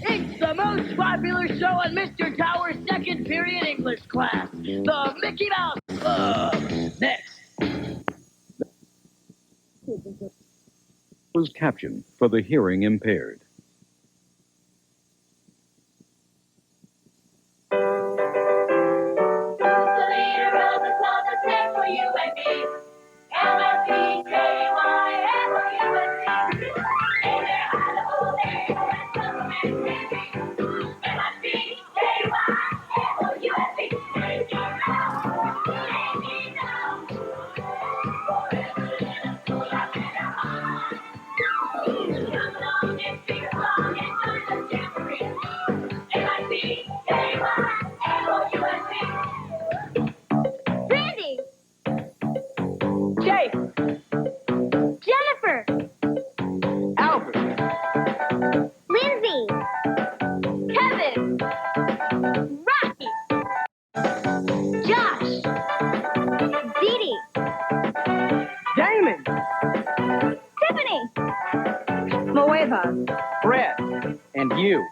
It's the most popular show on Mr. Tower's second period English class, the Mickey Mouse Club. Next. Closed caption for the hearing impaired. Brandy! Jake! Jennifer! Albert. Lindsey! Kevin! Rocky! Josh! Deedee! Damon. Tiffini! Mowava! Brett. And you.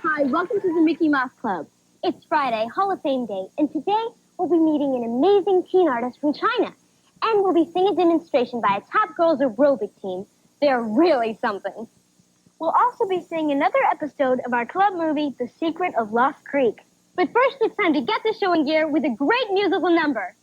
Hi, welcome to the Mickey Mouse Club. It's Friday, Hall of Fame Day, and today we'll be meeting an amazing teen artist from China. And we'll be seeing a demonstration by a top girls aerobic team. They're really something. We'll also be seeing another episode of our club movie, The Secret of Lost Creek. But first, it's time to get the show in gear with a great musical number.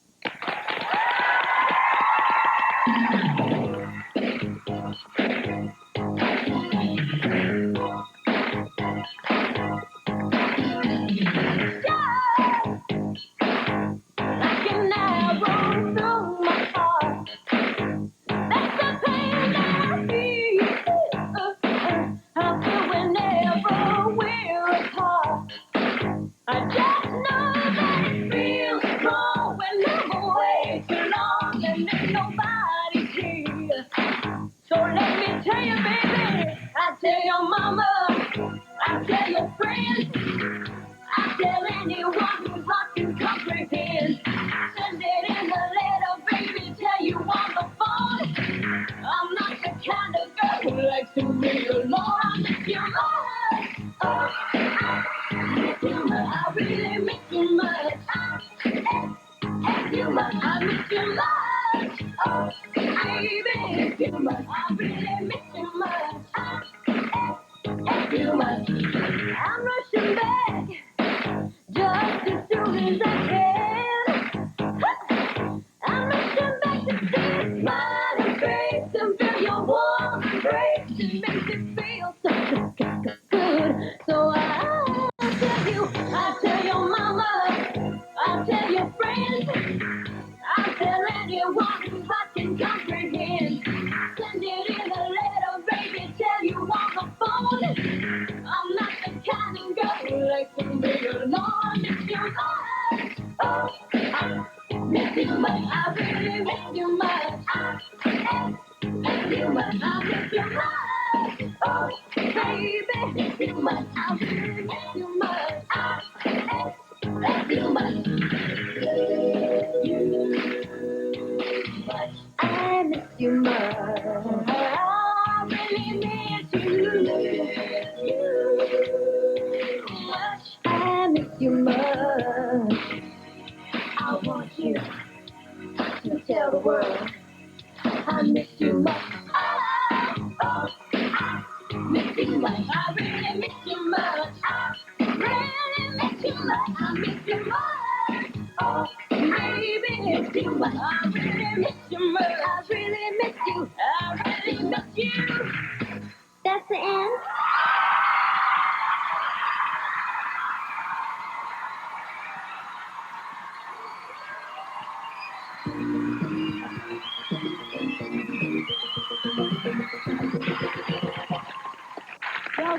That's the end.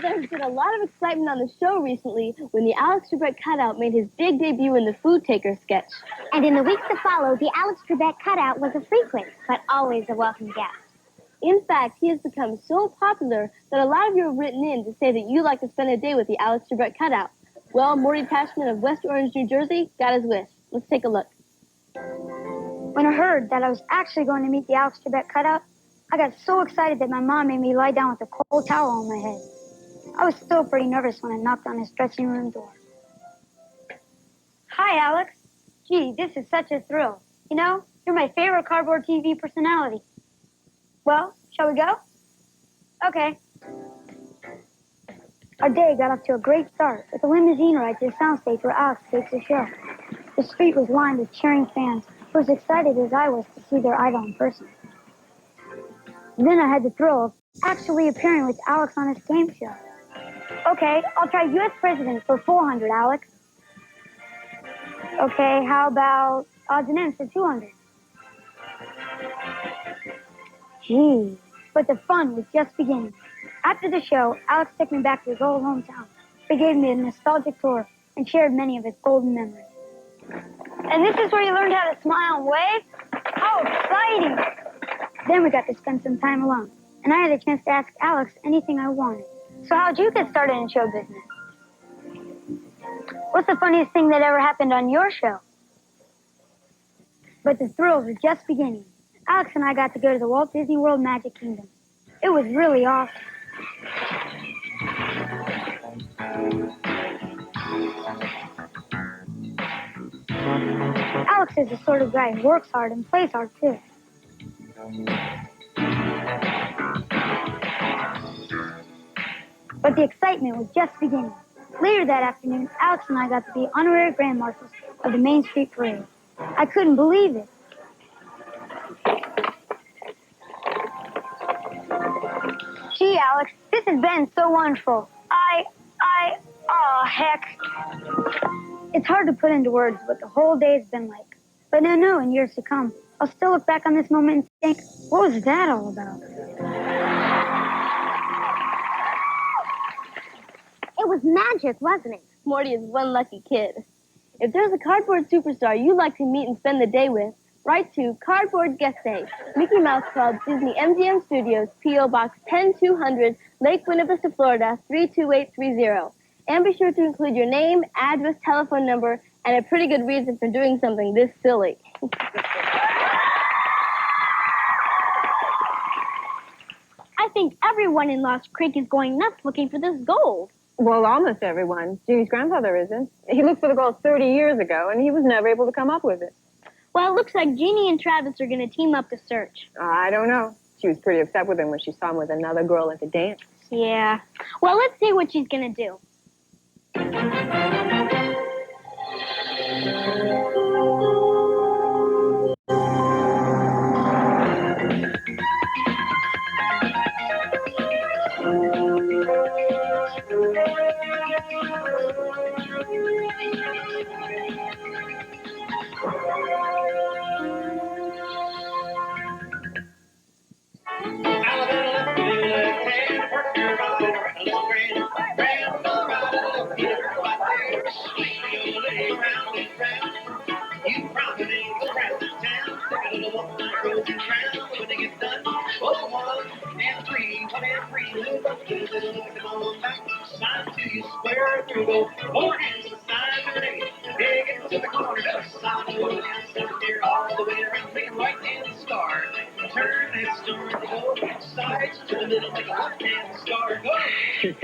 Well, there's been a lot of excitement on the show recently when the Alex Trebek cutout made his big debut in the Food Taker sketch. And in the weeks to follow, the Alex Trebek cutout was a frequent, but always a welcome guest. In fact, he has become so popular that a lot of you have written in to say that you'd like to spend a day with the Alex Trebek cutout. Well, Morty Tashman of West Orange, New Jersey, got his wish. Let's take a look. When I heard that I was actually going to meet the Alex Trebek cutout, I got so excited that my mom made me lie down with a cold towel on my head. I was still pretty nervous when I knocked on his dressing room door. Hi, Alex. Gee, this is such a thrill. You know, you're my favorite cardboard TV personality. Well, shall we go? Okay. Our day got off to a great start with a limousine ride to the soundstage where Alex takes the show. The street was lined with cheering fans who was excited as I was to see their idol in person. Then I had the thrill of actually appearing with Alex on his game show. Okay, I'll try U.S. President for 400, Alex. Okay, how about odds and ends for 200? Gee, but the fun was just beginning. After the show, Alex took me back to his old hometown. He gave me a nostalgic tour and shared many of his golden memories. And this is where you learned how to smile and wave? How exciting! Then we got to spend some time alone, and I had a chance to ask Alex anything I wanted. So how'd you get started in show business? What's the funniest thing that ever happened on your show? But the thrills were just beginning. Alex and I got to go to the Walt Disney World Magic Kingdom. It was really awesome. Alex is the sort of guy who works hard and plays hard, too. But the excitement was just beginning. Later that afternoon, Alex and I got to be honorary grand marshals of the Main Street Parade. I couldn't believe it. Gee, Alex, this has been so wonderful. Oh, heck. It's hard to put into words what the whole day has been like. But I know in years to come, I'll still look back on this moment and think, what was that all about? It was magic, wasn't it? Morty is one lucky kid. If there's a cardboard superstar you'd like to meet and spend the day with, write to Cardboard Guest Day, Mickey Mouse Club, Disney MGM Studios, P.O. Box 10200, Lake Buena Vista, Florida, 32830. And be sure to include your name, address, telephone number, and a pretty good reason for doing something this silly. I think everyone in Lost Creek is going nuts looking for this gold. Well, almost everyone. Jeannie's grandfather isn't. He looked for the gold 30 years ago, and he was never able to come up with it. Well, it looks like Jeannie and Travis are going to team up to search. I don't know. She was pretty upset with him when she saw him with another girl at the dance. Yeah. Well, let's see what she's going to do.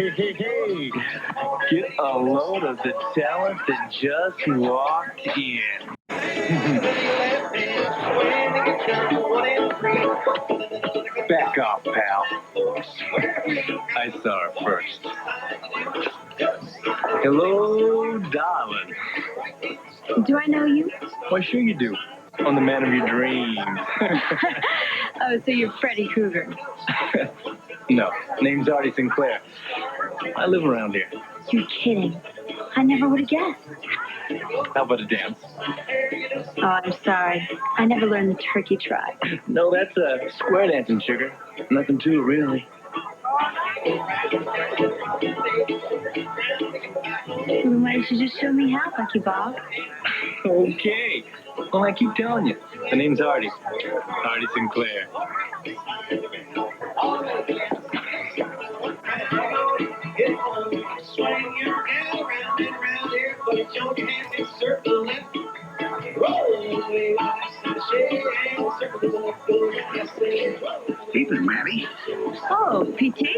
Hey, get a load of the talent that just walked in. Back off, pal. I saw her first. Hello, darling. Do I know you? Why, sure you do. I'm the man of your dreams. Oh, so you're Freddy Krueger. No, name's Artie Sinclair. I live around here. You're kidding. I never would have guessed. How about a dance? Oh, I'm sorry. I never learned the turkey trot. No, that's square dancing, sugar. Nothing to it, really. Well, why don't you just show me how, Lucky Bob? Okay. Well, I keep telling you. The name's Artie. Artie Sinclair. Evening, Maddie. Oh, PT?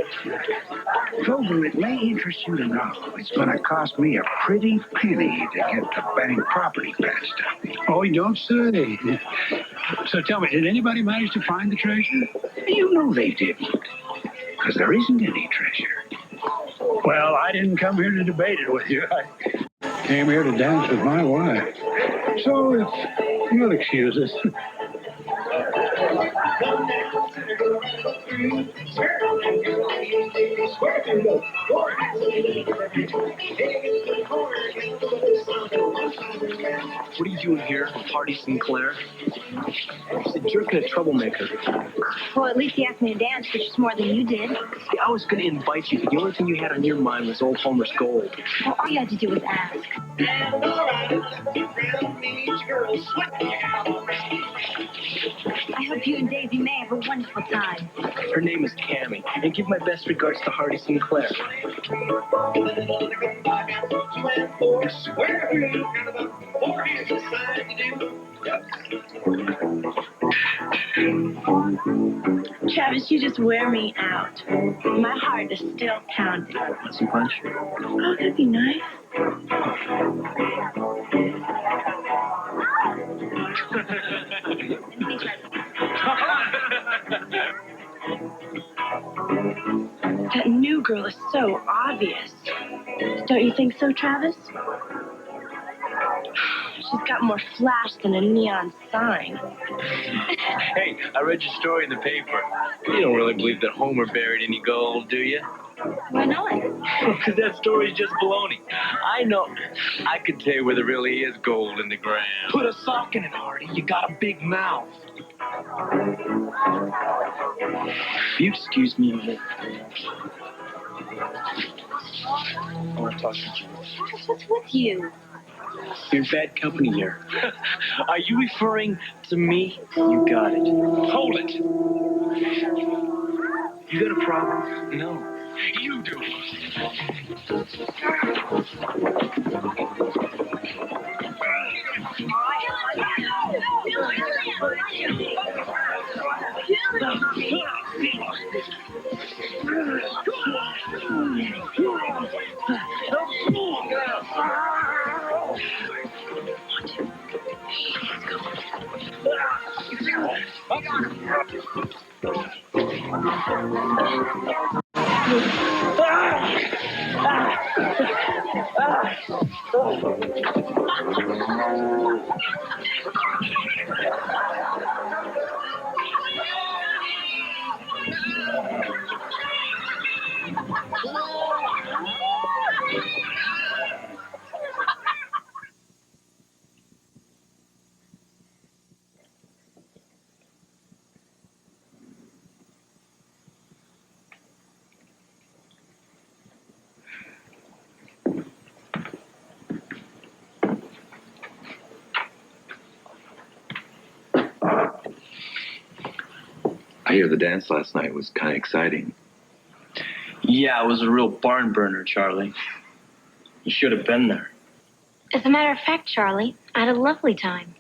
Grover, it may interest you to know it's going to cost me a pretty penny to get the bank property patched up. Oh, you don't say. So tell me, did anybody manage to find the treasure? You know they didn't, because there isn't any treasure. Well, I didn't come here to debate it with you. I came here to dance with my wife. So if you'll excuse us. What are you doing here, Artie Sinclair? He's a jerk and a troublemaker. Well, at least he asked me to dance, which is more than you did. See, I was going to invite you, but the only thing you had on your mind was old Homer's gold. Well, all you had to do was ask. I hope you and Daisy may have a wonderful time. Her name is Cammy, and give my best regards to Artie Sinclair. Travis, you just wear me out. My heart is still pounding. Want some punch? Oh, that'd be nice. That new girl is so obvious. Don't you think so, Travis? She's got more flash than a neon sign. Hey, I read your story in the paper. You don't really believe that Homer buried any gold, do you? Why not? Because that story's just baloney. I know. I can tell you where there really is gold in the ground. Put a sock in it, Artie. You got a big mouth. If you excuse me a minute. I want to talk to you. What's with you? You're in bad company here. Are you referring to me? You got it. Hold it. You got a problem? No. You do. I hear the dance last night was kind of exciting. Yeah, it was a real barn burner, Charlie. You should have been there. As a matter of fact, Charlie, I had a lovely time.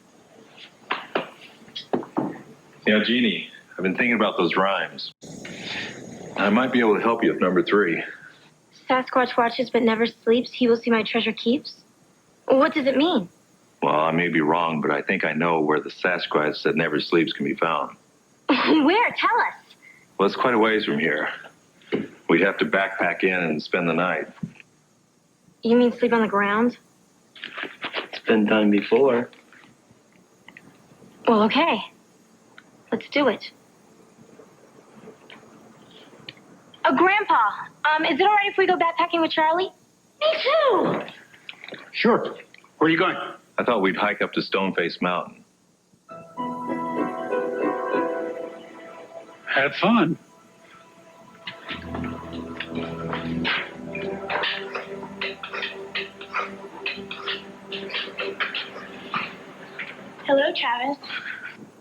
You know, Jeannie, I've been thinking about those rhymes. I might be able to help you with number 3. Sasquatch watches but never sleeps. He will see my treasure keeps. What does it mean? Well, I may be wrong, but I think I know where the Sasquatch that never sleeps can be found. Where? Tell us. Well, it's quite a ways from here. We'd have to backpack in and spend the night. You mean sleep on the ground? It's been done before. Well, okay. Let's do it. Oh, Grandpa, is it all right if we go backpacking with Charlie? Me too. Sure. Where are you going? I thought we'd hike up to Stoneface Mountain. Have fun. Hello, Travis.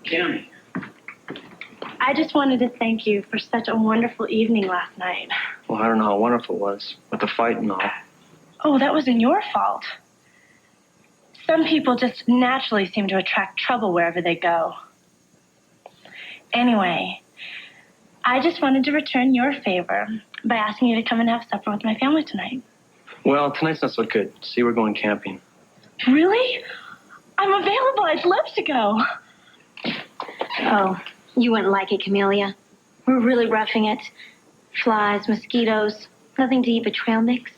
Tammy. I just wanted to thank you for such a wonderful evening last night. Well, I don't know how wonderful it was with the fight and all. Oh, that wasn't your fault. Some people just naturally seem to attract trouble wherever they go. Anyway, I just wanted to return your favor by asking you to come and have supper with my family tonight. Well, tonight's not so good. See, we're going camping. Really? I'm available. I'd love to go. Oh, you wouldn't like it, Camellia. We're really roughing it. Flies, mosquitoes, nothing to eat but trail mix.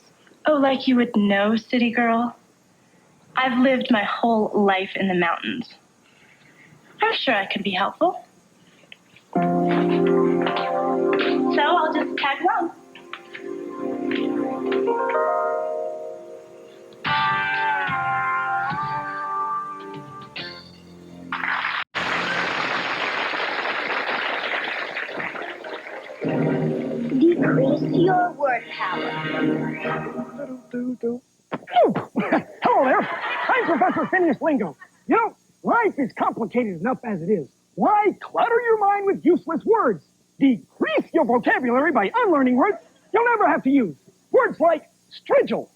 Oh, like you would know, city girl? I've lived my whole life in the mountains. I'm sure I can be helpful. So I'll just tag along. Decrease your word power. Hello there. I'm Professor Phineas Lingo. You know, life is complicated enough as it is. Why clutter your mind with useless words? Decrease your vocabulary by unlearning words you'll never have to use. Words like strigil.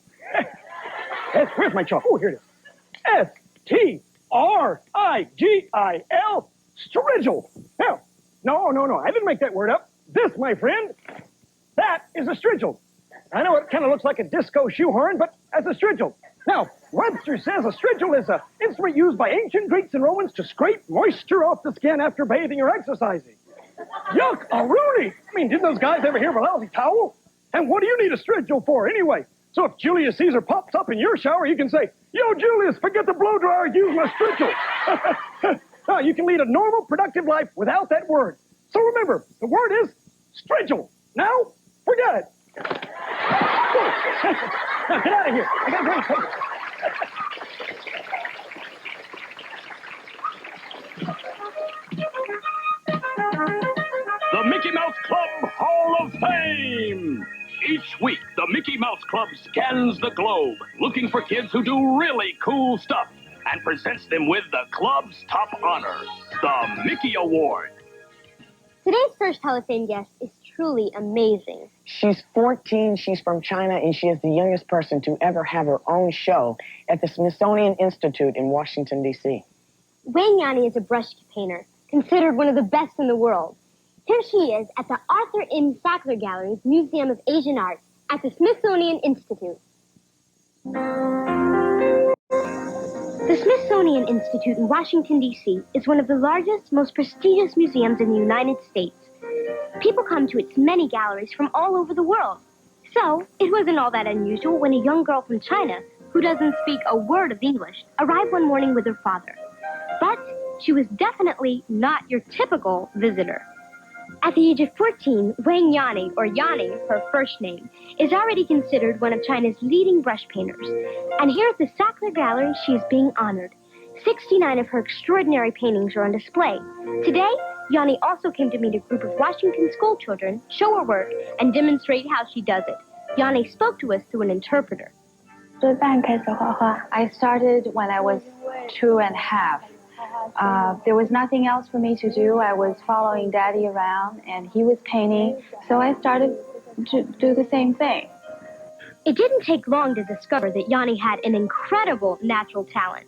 Where's my chalk? Oh, here it is. S-T-R-I-G-I-L. Strigil. No. I didn't make that word up. This, my friend, that is a strigil. I know it kind of looks like a disco shoehorn, but that's a strigil. Now, Webster says a strigil is an instrument used by ancient Greeks and Romans to scrape moisture off the skin after bathing or exercising. Yuck, a Rooney! I mean, didn't those guys ever hear of a lousy towel? And what do you need a strigil for anyway? So if Julius Caesar pops up in your shower, you can say, "Yo, Julius, forget the blow dryer, use my strigil." Now, you can lead a normal, productive life without that word. So remember, the word is strigil. Now, forget it. Now, get out of here. I got great paper. The Mickey Mouse Club Hall of Fame. Each week, the Mickey Mouse Club scans the globe, looking for kids who do really cool stuff, and presents them with the club's top honor, the Mickey Award. Today's first Hall of Fame guest is truly amazing. She's 14, she's from China, and she is the youngest person to ever have her own show at the Smithsonian Institute in Washington, D.C. Wang Yani is a brush painter, considered one of the best in the world. Here she is at the Arthur M. Sackler Gallery's Museum of Asian Art at the Smithsonian Institute. The Smithsonian Institute in Washington, D.C. is one of the largest, most prestigious museums in the United States. People come to its many galleries from all over the world. So, it wasn't all that unusual when a young girl from China, who doesn't speak a word of English, arrived one morning with her father. But she was definitely not your typical visitor. At the age of 14, Wang Yani, or Yani, her first name, is already considered one of China's leading brush painters. And here at the Sackler Gallery, she is being honored. 69 of her extraordinary paintings are on display. Today, Yani also came to meet a group of Washington school children, show her work, and demonstrate how she does it. Yani spoke to us through an interpreter. I started when I was 2.5. There was nothing else for me to do. I was following Daddy around, and he was painting, so I started to do the same thing. It didn't take long to discover that Yani had an incredible natural talent.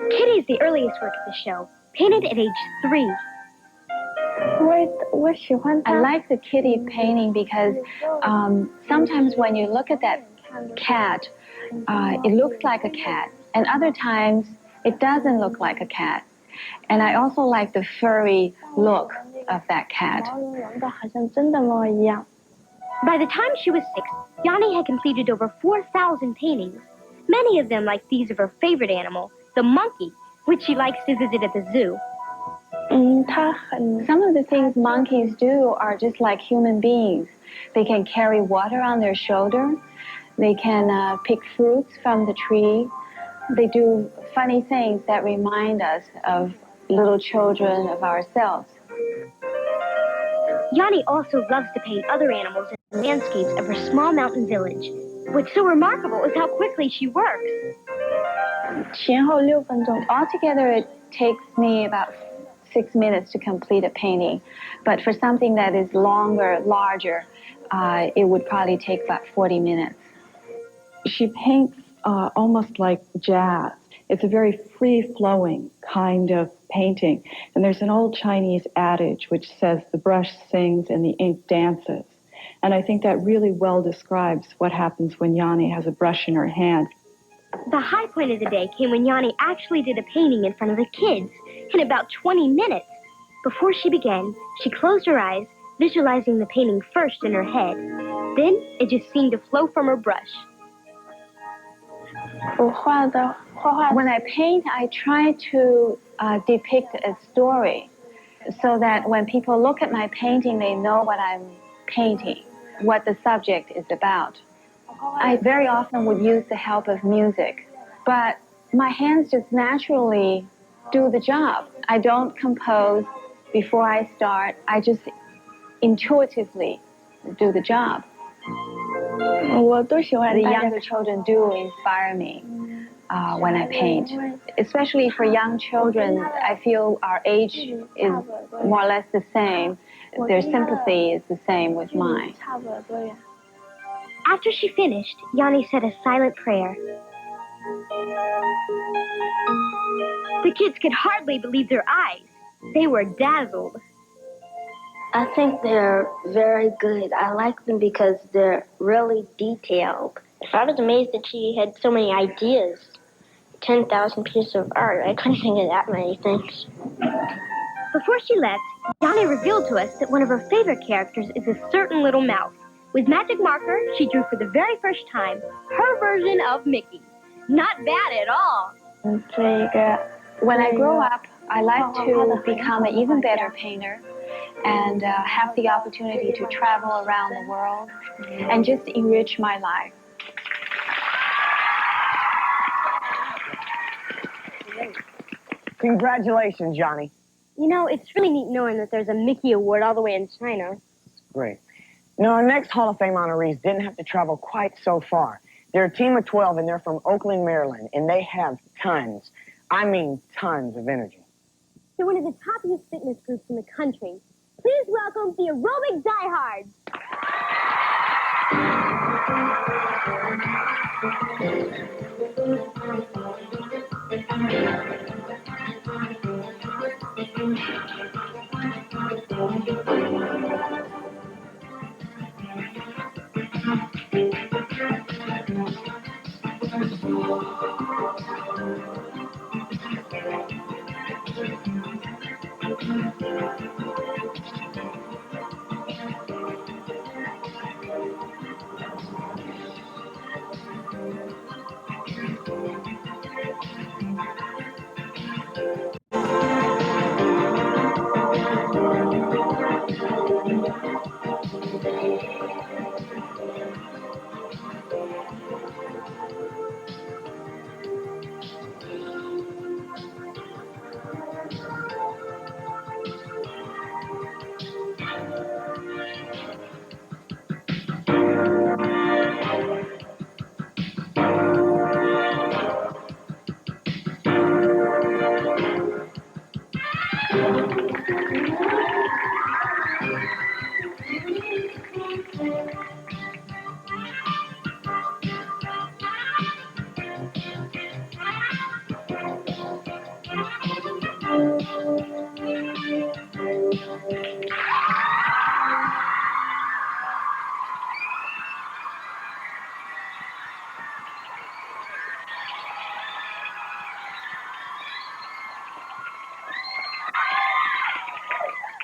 Kitty is the earliest work of the show, painted at age 3. I like the kitty painting because sometimes when you look at that cat, it looks like a cat, and other times it doesn't look like a cat. And I also like the furry look of that cat. By the time she was 6, Yani had completed over 4,000 paintings, many of them like these of her favorite animal, the monkey, which she likes to visit at the zoo. Some of the things monkeys do are just like human beings. They can carry water on their shoulder. They can pick fruits from the tree. They do funny things that remind us of little children of ourselves. Yani also loves to paint other animals and landscapes of her small mountain village. What's so remarkable is how quickly she works. 前后6分钟. Altogether, it takes me about 6 minutes to complete a painting. But for something that is longer, larger, it would probably take about 40 minutes. She paints almost like jazz. It's a very free-flowing kind of painting. And there's an old Chinese adage which says the brush sings and the ink dances. And I think that really well describes what happens when Yani has a brush in her hand. The high point of the day came when Yani actually did a painting in front of the kids in about 20 minutes. Before she began, she closed her eyes, visualizing the painting first in her head. Then it just seemed to flow from her brush. When I paint, I try to depict a story so that when people look at my painting, they know what I'm painting, what the subject is about. I very often would use the help of music, but my hands just naturally do the job. I don't compose before I start. I just intuitively do the job. The younger children do inspire me when I paint. Especially for young children, I feel our age is more or less the same. Their sympathy is the same with mine. After she finished, Yani said a silent prayer. The kids could hardly believe their eyes. They were dazzled. I think they're very good. I like them because they're really detailed. I was amazed that she had so many ideas. 10,000 pieces of art. I couldn't think of that many things. Before she left, Yani revealed to us that one of her favorite characters is a certain little mouse. With magic marker, she drew for the very first time her version of Mickey. Not bad at all. When I grow up, I like to become an even better painter and have the opportunity to travel around the world and just enrich my life. Congratulations, Johnny. You know, it's really neat knowing that there's a Mickey Award all the way in China. Great. Now, our next Hall of Fame honorees didn't have to travel quite so far. They're a team of 12, and they're from Oakland, Maryland, and they have tons, I mean tons of energy. They're one of the top youth fitness groups in the country. Please welcome the Aerobic Diehards.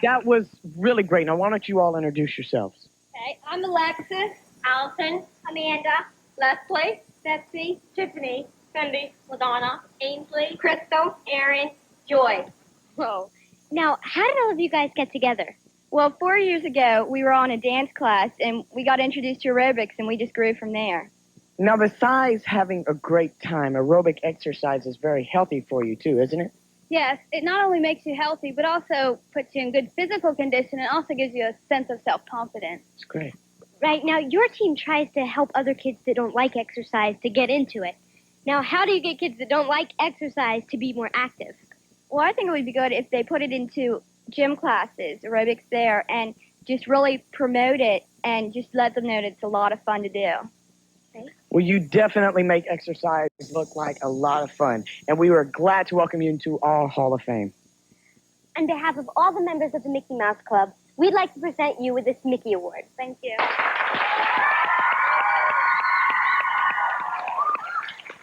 That was really great. Now, why don't you all introduce yourselves? Okay, I'm Alexis, Allison, Amanda, Leslie, Betsy, Tiffini, Cindy, LaDonna, Ainsley, Crystal, Aaron, Joy. Whoa. Now, how did all of you guys get together? Well, 4 years ago, we were on a dance class, and we got introduced to aerobics, and we just grew from there. Now, besides having a great time, aerobic exercise is very healthy for you, too, isn't it? Yes, it not only makes you healthy, but also puts you in good physical condition and also gives you a sense of self-confidence. It's great. Right, now your team tries to help other kids that don't like exercise to get into it. Now, how do you get kids that don't like exercise to be more active? Well, I think it would be good if they put it into gym classes, aerobics there, and just really promote it and just let them know that it's a lot of fun to do. Okay. Well, you definitely make exercise look like a lot of fun, and we were glad to welcome you into our Hall of Fame. On behalf of all the members of the Mickey Mouse Club, we'd like to present you with this Mickey Award. Thank you.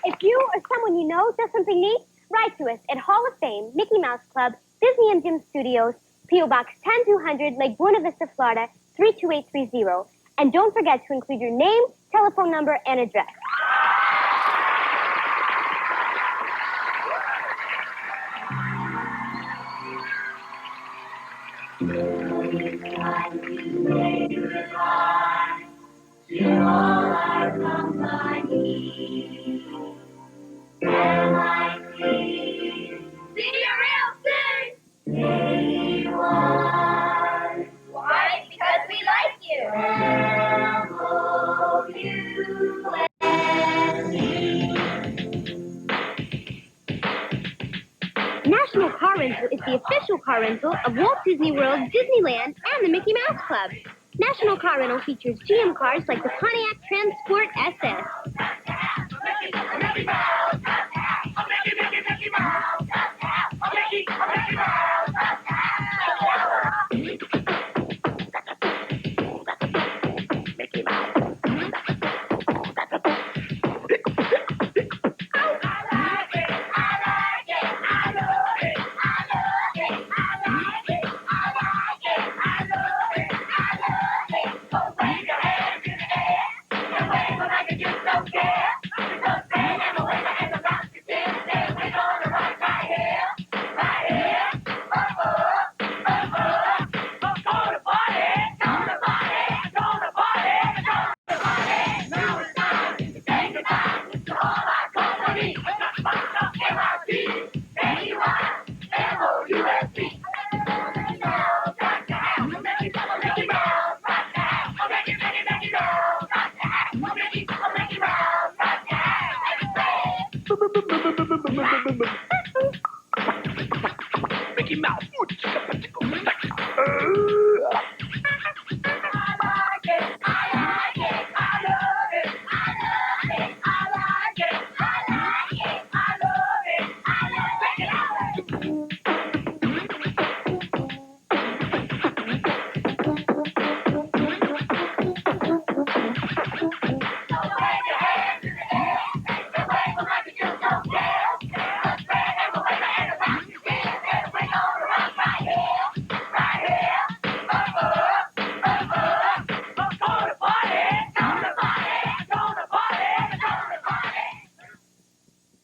If you or someone you know does something neat, write to us at Hall of Fame, Mickey Mouse Club, Disney MGM Studios, P.O. Box 10200, Lake Buena Vista, Florida, 32830. And don't forget to include your name, telephone number, and address. To all our company, MIC. See you real soon. Day one. Why? Because we like you. National Car Rental is the official car rental of Walt Disney World, Disneyland, and the Mickey Mouse Club. National Car Rental features GM cars like the Pontiac Transport SS. Mickey Mouse.